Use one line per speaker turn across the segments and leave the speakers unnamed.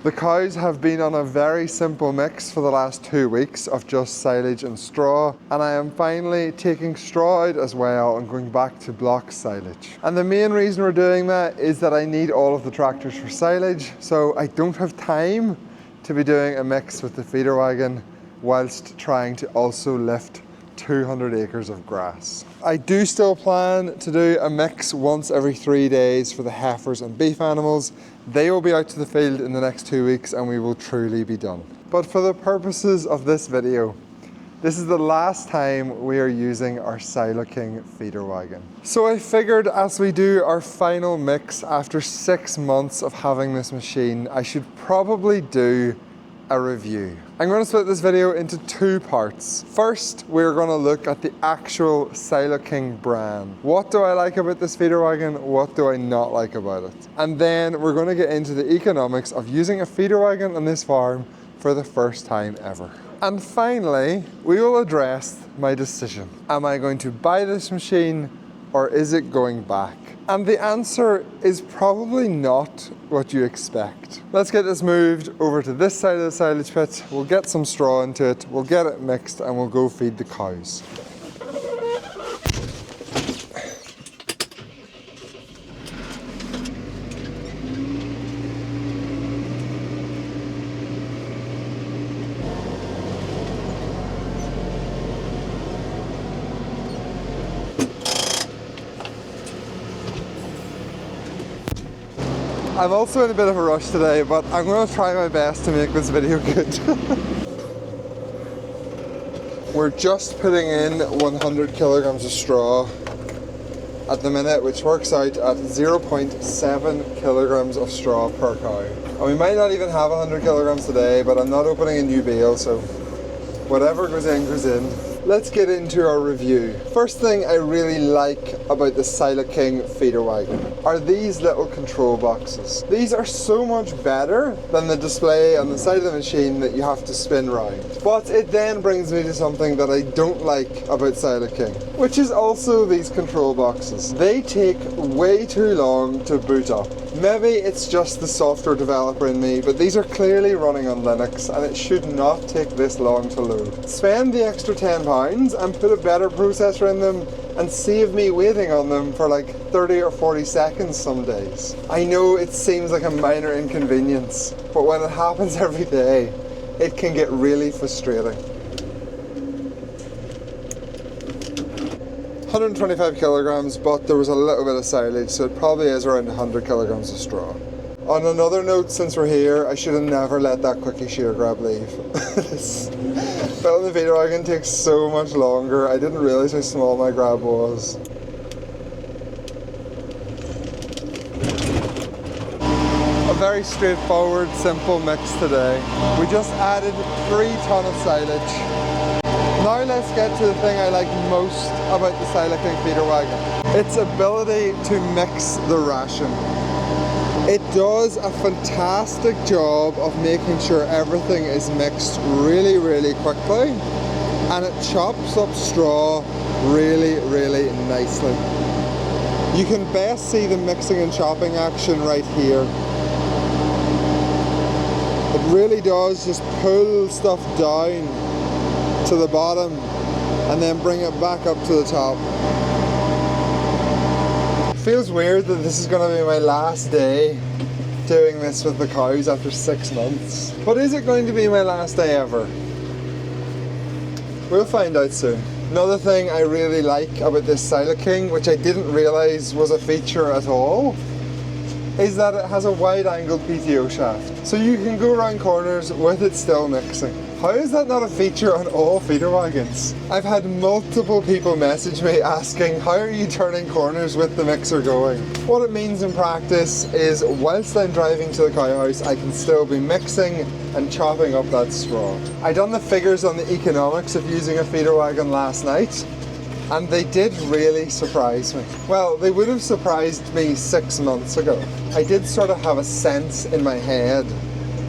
The cows have been on a very simple mix for the last 2 weeks of just silage and straw, and I am finally taking straw out as well and going back to block silage. And the main reason we're doing that is that I need all of the tractors for silage, so I don't have time to be doing a mix with the feeder wagon whilst trying to also lift 200 acres of grass. I do still plan to do a mix once every 3 days for the heifers and beef animals. They will be out to the field in the next 2 weeks and we will truly be done. But for the purposes of this video, this is the last time we are using our Siloking feeder wagon. So I figured as we do our final mix after 6 months of having this machine, I should probably do a review. I'm going to split this video into 2 parts. First, we're going to look at the actual Siloking brand. What do I like about this feeder wagon? What do I not like about it? And then we're going to get into the economics of using a feeder wagon on this farm for the first time ever. And finally, we will address my decision. Am I going to buy this machine or is it going back? And the answer is probably not what you expect. Let's get this moved over to this side of the silage pit. We'll get some straw into it, we'll get it mixed, and we'll go feed the cows. I'm also in a bit of a rush today, but I'm going to try my best to make this video good. We're just putting in 100 kilograms of straw at the minute, which works out at 0.7 kilograms of straw per cow. And we might not even have 100 kilograms today, but I'm not opening a new bale, so whatever goes in, goes in. Let's get into our review. First thing I really like about the Siloking feeder wagon are these little control boxes. These are so much better than the display on the side of the machine that you have to spin round. But it then brings me to something that I don't like about Siloking, which is also these control boxes. They take way too long to boot up. Maybe it's just the software developer in me, but these are clearly running on Linux and it should not take this long to load. Spend the extra £10 and put a better processor in them and save me waiting on them for like 30 or 40 seconds some days. I know it seems like a minor inconvenience, but when it happens every day, it can get really frustrating. 125 kilograms, but there was a little bit of silage, so it probably is around 100 kilograms of straw. On another note, since we're here, I should have never let that quickie shear grab leave. Filling the feeder wagon takes so much longer. I didn't realise how small my grab was. A very straightforward, simple mix today. We just added 3 tons of silage. Now let's get to the thing I like most about the Siloking feeder wagon. Its ability to mix the ration. It does a fantastic job of making sure everything is mixed really, really quickly, and it chops up straw really, really nicely. You can best see the mixing and chopping action right here. It really does just pull stuff down to the bottom and then bring it back up to the top. It feels weird that this is going to be my last day doing this with the cows after 6 months. But is it going to be my last day ever? We'll find out soon. Another thing I really like about this Siloking, which I didn't realise was a feature at all, is that it has a wide-angled PTO shaft. So you can go around corners with it still mixing. How is that not a feature on all feeder wagons? I've had multiple people message me asking, how are you turning corners with the mixer going? What it means in practice is whilst I'm driving to the cow house, I can still be mixing and chopping up that straw. I done the figures on the economics of using a feeder wagon last night, and they did really surprise me. Well, they would have surprised me 6 months ago. I did sort of have a sense in my head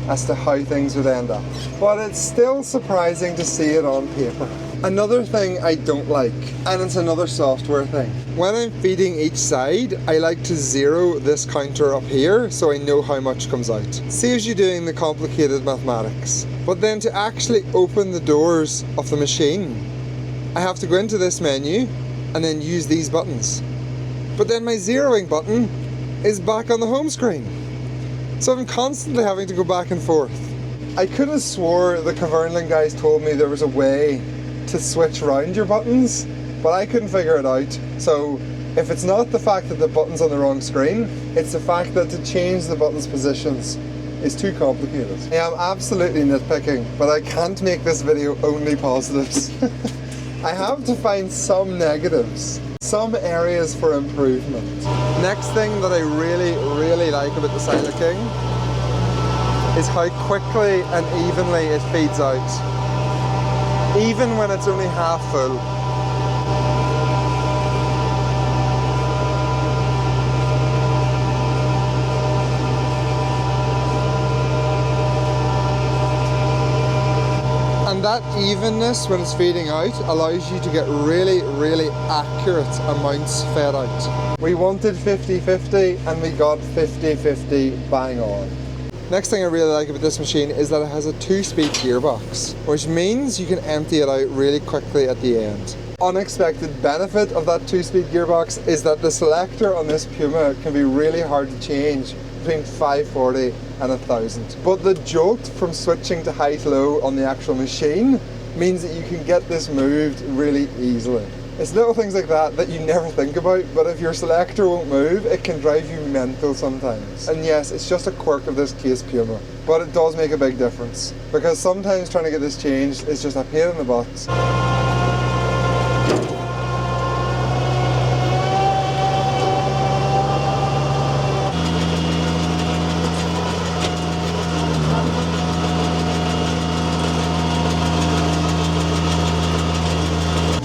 as to how things would end up. But it's still surprising to see it on paper. Another thing I don't like, and it's another software thing. When I'm feeding each side, I like to zero this counter up here so I know how much comes out. Saves you doing the complicated mathematics. But then to actually open the doors of the machine, I have to go into this menu and then use these buttons. But then my zeroing button is back on the home screen. So I'm constantly having to go back and forth. I could have swore the Kverneling guys told me there was a way to switch around your buttons, but I couldn't figure it out. So if it's not the fact that the button's on the wrong screen, it's the fact that to change the button's positions is too complicated. I am absolutely nitpicking, but I can't make this video only positives. I have to find some negatives, some areas for improvement. Next thing that I really like about the Siloking is how quickly and evenly it feeds out, even when it's only half full. And that evenness when it's feeding out allows you to get really accurate amounts fed out. We wanted 50-50 and we got 50-50 bang on. Next thing I really like about this machine is that it has a 2-speed gearbox, which means you can empty it out really quickly at the end. Unexpected benefit of that 2-speed gearbox is that the selector on this Puma can be really hard to change between 540 and 1000. But the jolt from switching to high to low on the actual machine means that you can get this moved really easily. It's little things like that that you never think about, but if your selector won't move, it can drive you mental sometimes. And yes, it's just a quirk of this case Puma, but it does make a big difference, because sometimes trying to get this changed is just a pain in the butt.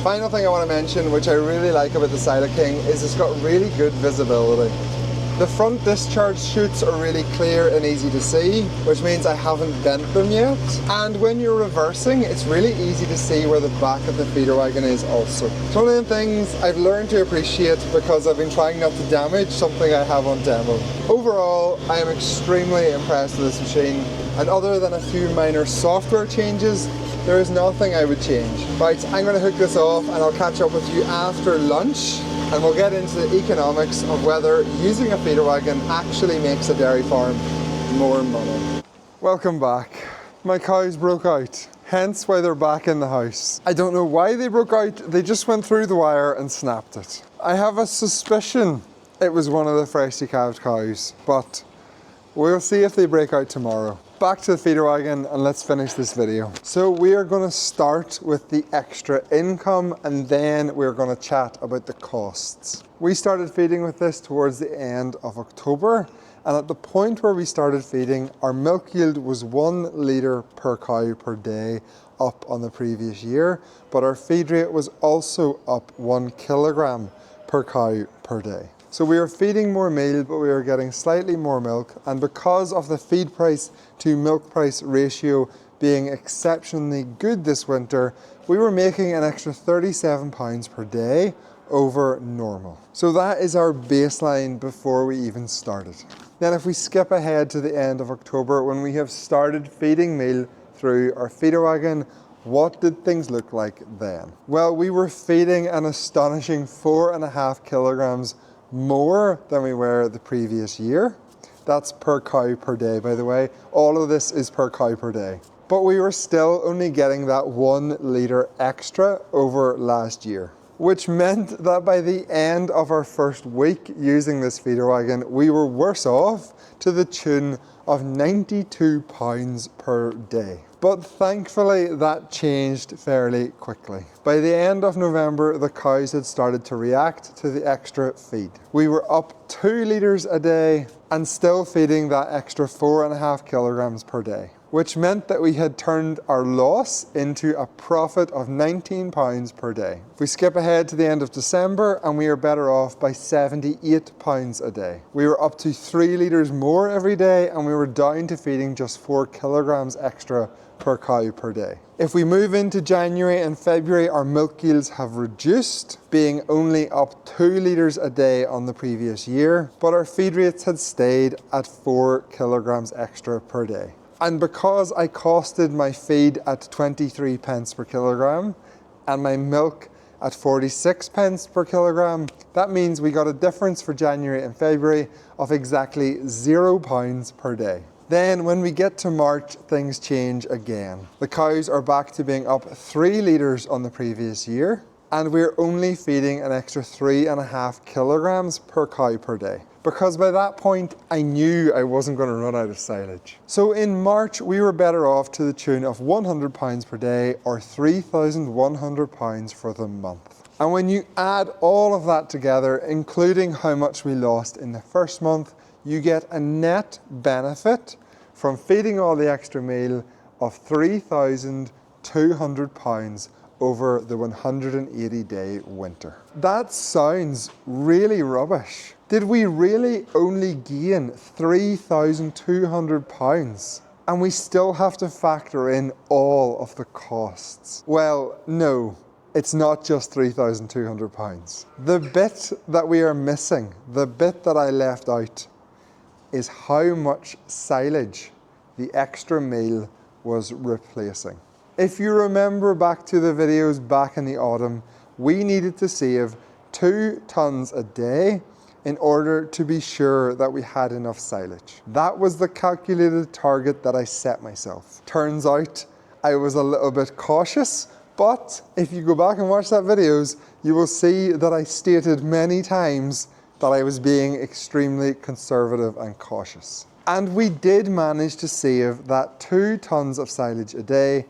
Final thing I want to mention, which I really like about the Siloking, is it's got really good visibility. The front discharge chutes are really clear and easy to see, which means I haven't bent them yet. And when you're reversing, it's really easy to see where the back of the feeder wagon is also. It's one of the things I've learned to appreciate because I've been trying not to damage something I have on demo. Overall, I am extremely impressed with this machine, and other than a few minor software changes, there is nothing I would change. Right, I'm going to hook this off and I'll catch up with you after lunch, and we'll get into the economics of whether using a feeder wagon actually makes a dairy farm more money. Welcome back. My cows broke out, hence why they're back in the house. I don't know why they broke out, they just went through the wire and snapped it. I have a suspicion it was one of the freshly calved cows, but we'll see if they break out tomorrow. Back to the feeder wagon and let's finish this video. So we are going to start with the extra income, and then we're going to chat about the costs. We started feeding with this towards the end of October, and at the point where we started feeding, our milk yield was 1 litre per cow per day, up on the previous year, but our feed rate was also up 1 kilogram per cow per day. So we are feeding more meal, but we are getting slightly more milk, and because of the feed price to milk price ratio being exceptionally good this winter, we were making an extra £37 per day over normal. So that is our baseline before we even started. Then if we skip ahead to the end of October, when we have started feeding meal through our feeder wagon, what did things look like then? Well, we were feeding an astonishing 4.5 kilograms more than we were the previous year. That's per cow per day, by the way. All of this is per cow per day. But we were still only getting that 1 litre extra over last year, which meant that by the end of our first week using this feeder wagon, we were worse off to the tune of £92 per day. But thankfully that changed fairly quickly. By the end of November, the cows had started to react to the extra feed. We were up 2 litres a day and still feeding that extra 4.5 kilograms per day, which meant that we had turned our loss into a profit of £19 per day. We skip ahead to the end of December and we are better off by £78 a day. We were up to 3 litres more every day and we were down to feeding just 4 kilograms extra per cow per day. If we move into January and February, our milk yields have reduced, being only up 2 litres a day on the previous year, but our feed rates had stayed at 4 kilograms extra per day. And because I costed my feed at 23 pence per kilogram and my milk at 46 pence per kilogram, that means we got a difference for January and February of exactly £0 per day. Then when we get to March, things change again. The cows are back to being up 3 litres on the previous year, and we're only feeding an extra 3.5 kilograms per cow per day. Because by that point, I knew I wasn't going to run out of silage. So in March, we were better off to the tune of £100 per day or £3,100 for the month. And when you add all of that together, including how much we lost in the first month, you get a net benefit from feeding all the extra meal of £3,200 over the 180-day winter. That sounds really rubbish. Did we really only gain £3,200? And we still have to factor in all of the costs? Well, no. It's not just £3,200. The bit that we are missing, the bit that I left out, is how much silage the extra meal was replacing. If you remember back to the videos back in the autumn, we needed to save 2 tons a day in order to be sure that we had enough silage. That was the calculated target that I set myself. Turns out I was a little bit cautious, but if you go back and watch that videos, you will see that I stated many times that I was being extremely conservative and cautious. And we did manage to save that 2 tons of silage a day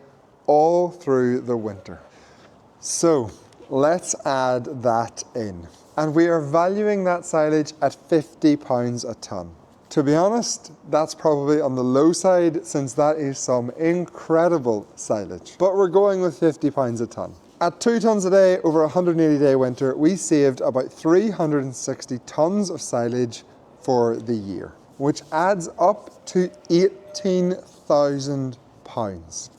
all through the winter. So let's add that in. And we are valuing that silage at £50 a tonne. To be honest, that's probably on the low side since that is some incredible silage. But we're going with £50 a tonne. At 2 tonnes a day over a 180-day winter, we saved about 360 tonnes of silage for the year, which adds up to £18,000.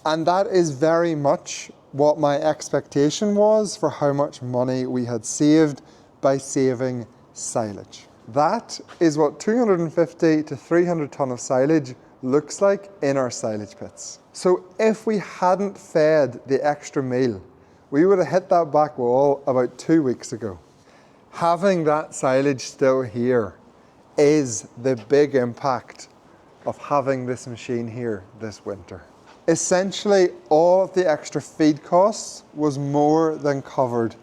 And that is very much what my expectation was for how much money we had saved by saving silage. That is what 250 to 300 tonne of silage looks like in our silage pits. So if we hadn't fed the extra meal, we would have hit that back wall about 2 weeks ago. Having that silage still here is the big impact of having this machine here this winter. Essentially, all of the extra feed costs was more than covered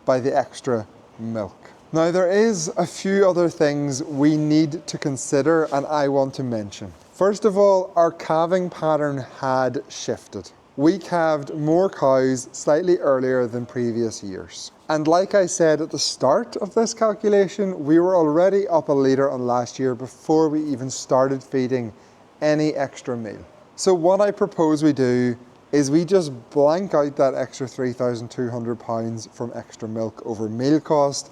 by the extra milk. Now there is a few other things we need to consider and I want to mention. First of all, our calving pattern had shifted. We calved more cows slightly earlier than previous years. And like I said at the start of this calculation, we were already up a litre on last year before we even started feeding any extra meal. So what I propose we do is we just blank out that extra £3,200 from extra milk over meal cost,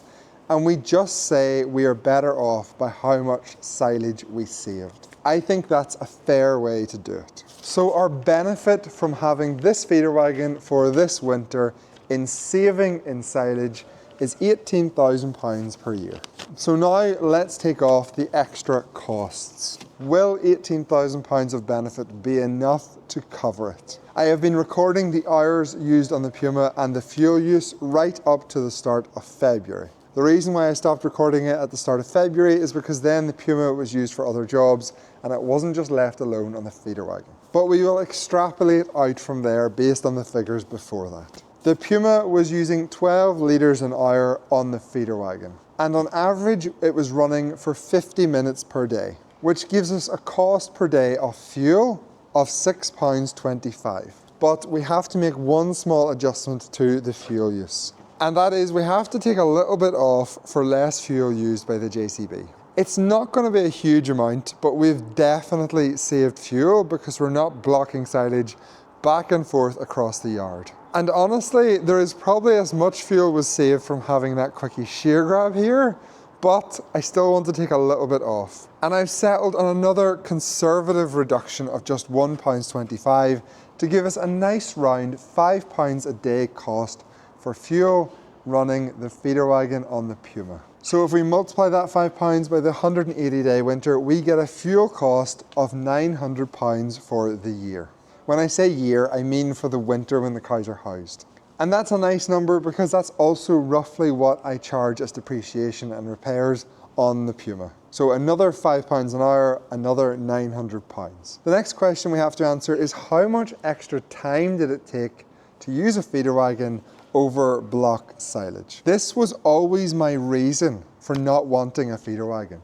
and we just say we are better off by how much silage we saved. I think that's a fair way to do it. So our benefit from having this feeder wagon for this winter in saving in silage is £18,000 per year. So now let's take off the extra costs. Will £18,000 of benefit be enough to cover it? I have been recording the hours used on the Puma and the fuel use right up to the start of February. The reason why I stopped recording it at the start of February is because then the Puma was used for other jobs and it wasn't just left alone on the feeder wagon. But we will extrapolate out from there based on the figures before that. The Puma was using 12 litres an hour on the feeder wagon, and on average it was running for 50 minutes per day, which gives us a cost per day of fuel of £6.25. But we have to make one small adjustment to the fuel use. And that is we have to take a little bit off for less fuel used by the JCB. It's not going to be a huge amount, but we've definitely saved fuel because we're not blocking silage back and forth across the yard. And honestly, there is probably as much fuel was saved from having that quickie shear grab here, but I still want to take a little bit off. And I've settled on another conservative reduction of just £1.25 to give us a nice round £5 a day cost for fuel running the feeder wagon on the Puma. So if we multiply that £5 by the 180-day winter, we get a fuel cost of £900 for the year. When I say year, I mean for the winter when the cows are housed. And that's a nice number because that's also roughly what I charge as depreciation and repairs on the Puma. So another £5 an hour, another £900. The next question we have to answer is how much extra time did it take to use a feeder wagon over block silage? This was always my reason for not wanting a feeder wagon,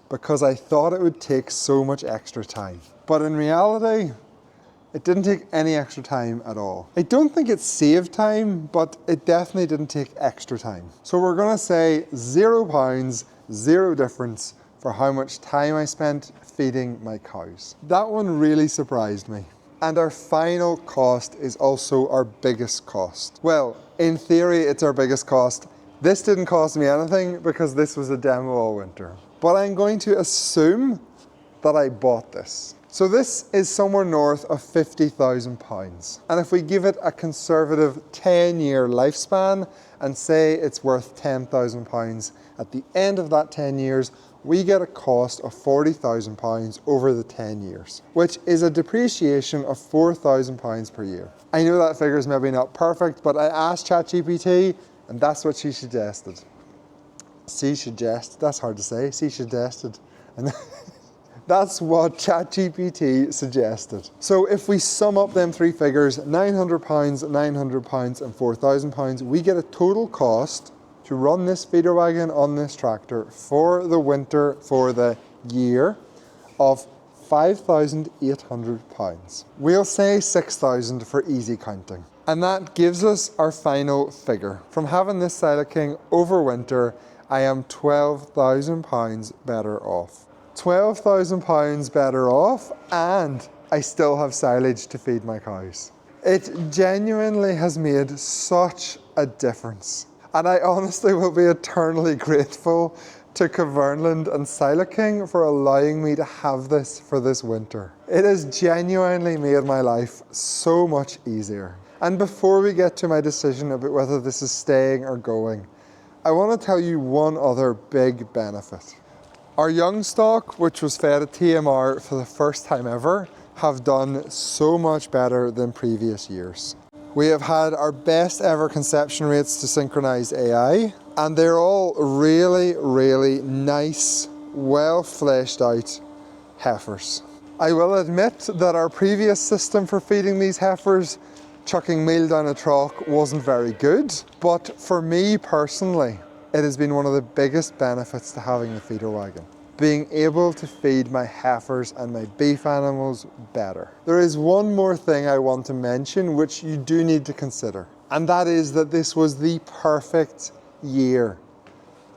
because I thought it would take so much extra time. But in reality, it didn't take any extra time at all. I don't think it saved time, but it definitely didn't take extra time. So we're gonna say £0, zero difference for how much time I spent feeding my cows. That one really surprised me. And our final cost is also our biggest cost. Well, in theory, it's our biggest cost. This didn't cost me anything because this was a demo all winter. But I'm going to assume that I bought this. So this is somewhere north of £50,000. And if we give it a conservative 10-year lifespan and say it's worth £10,000, at the end of that 10 years, we get a cost of £40,000 over the 10 years, which is a depreciation of £4,000 per year. I know that figure is maybe not perfect, but I asked ChatGPT and that's what she suggested. That's hard to say, she suggested. And that's what ChatGPT suggested. So if we sum up them three figures, £900, £900 and £4,000, we get a total cost to run this feeder wagon on this tractor for the winter, for the year, of £5,800. We'll say 6,000 for easy counting. And that gives us our final figure. From having this Siloking over winter, I am £12,000 better off. £12,000 better off, and I still have silage to feed my cows. It genuinely has made such a difference. And I honestly will be eternally grateful to Kverneland and Siloking for allowing me to have this for this winter. It has genuinely made my life so much easier. And before we get to my decision about whether this is staying or going, I want to tell you one other big benefit. Our young stock, which was fed at TMR for the first time ever, have done so much better than previous years. We have had our best ever conception rates to synchronized AI, and they're all really, really nice, well fleshed out heifers. I will admit that our previous system for feeding these heifers, chucking meal down a trough, wasn't very good, but for me personally, it has been one of the biggest benefits to having the feeder wagon. Being able to feed my heifers and my beef animals better. There is one more thing I want to mention which you do need to consider, and that is that this was the perfect year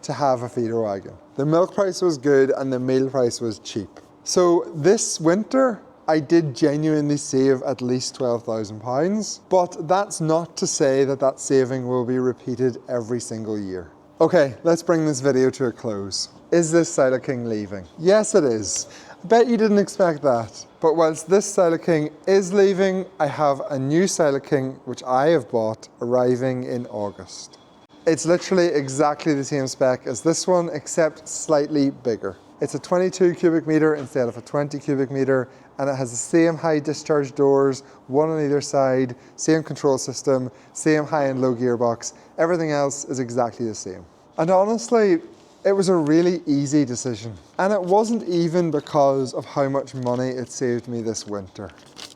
to have a feeder wagon. The milk price was good and the meal price was cheap. So this winter, I did genuinely save at least £12,000, but that's not to say that that saving will be repeated every single year. Okay, let's bring this video to a close. Is this Siloking leaving? Yes, it is. I bet you didn't expect that. But whilst this Siloking is leaving, I have a new Siloking, which I have bought, arriving in August. It's literally exactly the same spec as this one, except slightly bigger. It's a 22 cubic meter instead of a 20 cubic meter, and it has the same high discharge doors, one on either side, same control system, same high and low gearbox. Everything else is exactly the same. And honestly, it was a really easy decision. And it wasn't even because of how much money it saved me this winter,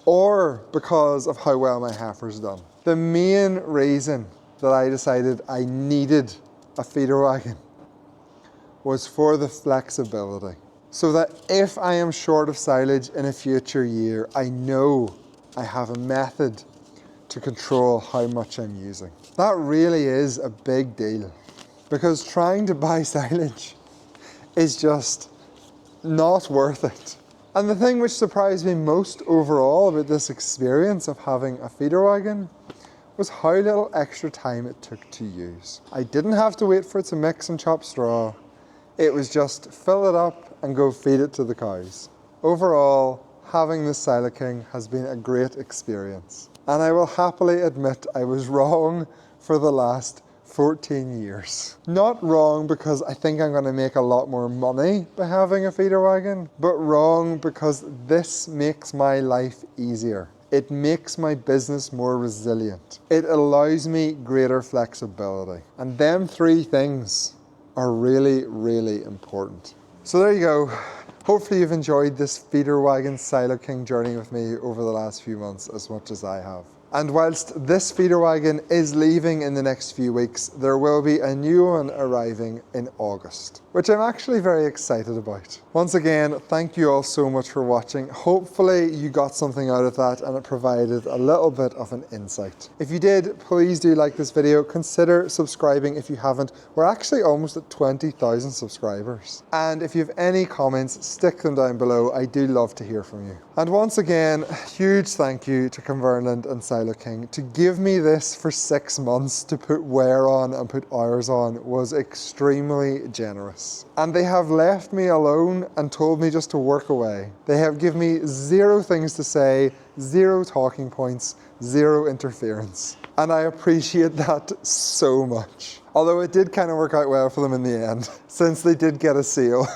or because of how well my heifer's done. The main reason that I decided I needed a feeder wagon was for the flexibility. So that if I am short of silage in a future year, I know I have a method to control how much I'm using. That really is a big deal, because trying to buy silage is just not worth it. And the thing which surprised me most overall about this experience of having a feeder wagon was how little extra time it took to use. I didn't have to wait for it to mix and chop straw. It was just fill it up and go feed it to the cows. Overall, having the Siloking has been a great experience. And I will happily admit I was wrong for the last 14 years. Not wrong because I think I'm going to make a lot more money by having a feeder wagon, but wrong because this makes my life easier. It makes my business more resilient. It allows me greater flexibility. And them three things are really, really important. So there you go. Hopefully you've enjoyed this feeder wagon Siloking journey with me over the last few months as much as I have. And whilst this feeder wagon is leaving in the next few weeks, there will be a new one arriving in August, which I'm actually very excited about. Once again, thank you all so much for watching. Hopefully you got something out of that and it provided a little bit of an insight. If you did, please do like this video. Consider subscribing if you haven't. We're actually almost at 20,000 subscribers. And if you have any comments, stick them down below. I do love to hear from you. And once again, huge thank you to Converland and Siloking. To give me this for 6 months to put wear on and put hours on was extremely generous. And they have left me alone and told me just to work away. They have given me 0 things to say, 0 talking points, 0 interference. And I appreciate that so much. Although it did kind of work out well for them in the end, since they did get a sale.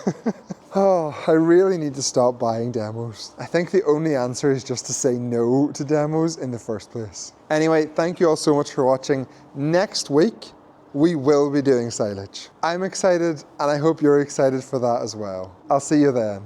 Oh, I really need to stop buying demos. I think the only answer is just to say no to demos in the first place. Anyway, thank you all so much for watching. Next week, we will be doing silage. I'm excited and I hope you're excited for that as well. I'll see you then.